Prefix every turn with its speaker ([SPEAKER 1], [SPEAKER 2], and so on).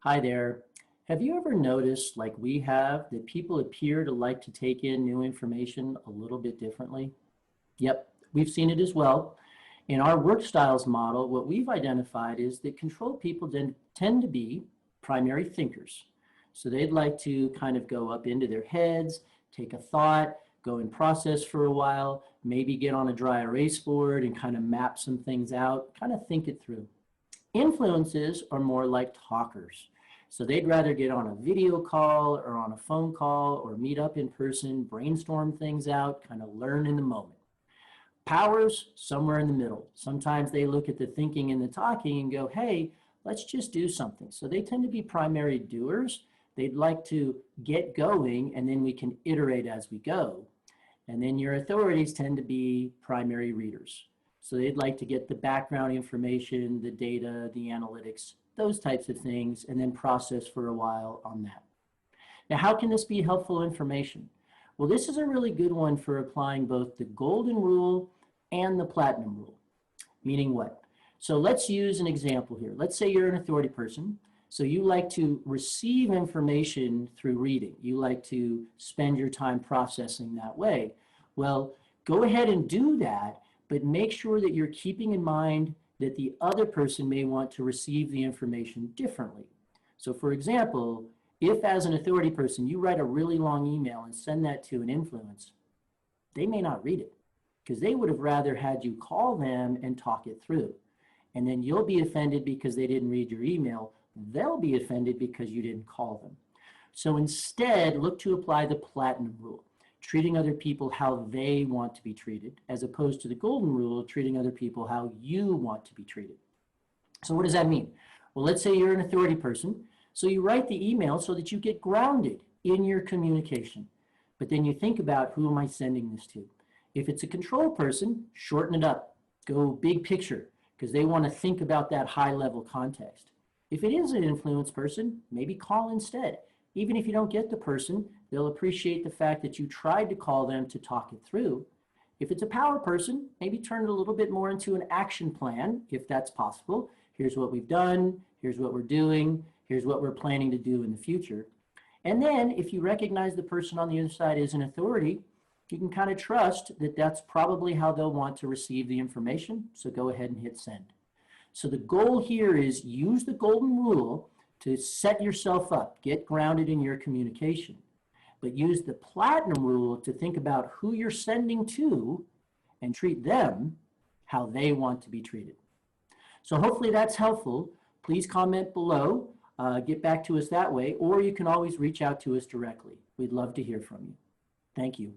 [SPEAKER 1] Hi there. Have you ever noticed, like we have, that people appear to like to take in new information a little bit differently? Yep, we've seen it as well. In our work styles model, what we've identified is that control people tend to be primary thinkers. So they'd like to kind of go up into their heads, take a thought, go and process for a while, maybe get on a dry erase board and kind of map some things out, kind of think it through. Influences are more like talkers. So they'd rather get on a video call or on a phone call or meet up in person, brainstorm things out, kind of learn in the moment. Powers, somewhere in the middle. Sometimes they look at the thinking and the talking and go, hey, let's just do something. So they tend to be primary doers. They'd like to get going and then we can iterate as we go. And then your authorities tend to be primary readers. So they'd like to get the background information, the data, the analytics, those types of things, and then process for a while on that. Now, how can this be helpful information? Well, this is a really good one for applying both the golden rule and the platinum rule. Meaning what? So let's use an example here. Let's say you're an authority person. So you like to receive information through reading. You like to spend your time processing that way. Well, go ahead and do that, but make sure that you're keeping in mind that the other person may want to receive the information differently. So for example, if as an authority person, you write a really long email and send that to an influence, they may not read it because they would have rather had you call them and talk it through. And then you'll be offended because they didn't read your email. They'll be offended because you didn't call them. So instead, look to apply the platinum rule, treating other people how they want to be treated, as opposed to the golden rule, treating other people how you want to be treated. So what does that mean? Well, let's say you're an authority person. So you write the email so that you get grounded in your communication. But then you think about, who am I sending this to? If it's a control person, shorten it up. Go big picture, because they want to think about that high level context. If it is an influence person, maybe call instead. Even if you don't get the person, they'll appreciate the fact that you tried to call them to talk it through. If it's a power person, maybe turn it a little bit more into an action plan, if that's possible. Here's what we've done, here's what we're doing, here's what we're planning to do in the future. And then if you recognize the person on the other side is an authority, you can kind of trust that that's probably how they'll want to receive the information. So go ahead and hit send. So the goal here is use the golden rule to set yourself up, get grounded in your communication, but use the platinum rule to think about who you're sending to and treat them how they want to be treated. So hopefully that's helpful. Please comment below, get back to us that way, or you can always reach out to us directly. We'd love to hear from you. Thank you.